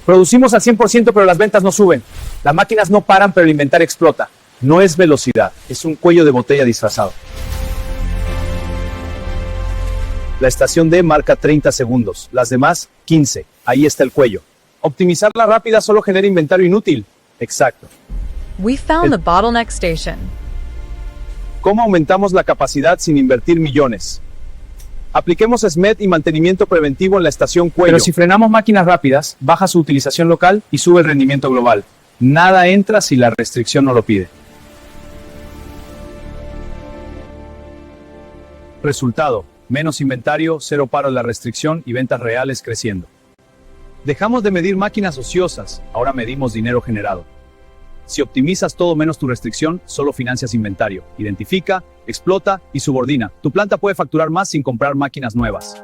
Producimos al 100%, pero las ventas no suben. Las máquinas no paran, pero el inventario explota. No es velocidad, es un cuello de botella disfrazado. La estación D marca 30 segundos, las demás 15. Ahí está el cuello. Optimizarla rápida solo genera inventario inútil. Exacto. We found the bottleneck station. ¿Cómo aumentamos la capacidad sin invertir millones? Apliquemos SMED y mantenimiento preventivo en la estación cuello. Pero si frenamos máquinas rápidas, baja su utilización local y sube el rendimiento global. Nada entra si la restricción no lo pide. Resultado: menos inventario, cero paro en la restricción y ventas reales creciendo. Dejamos de medir máquinas ociosas, ahora medimos dinero generado. Si optimizas todo menos tu restricción, solo financias inventario. Identifica, explota y subordina. Tu planta puede facturar más sin comprar máquinas nuevas.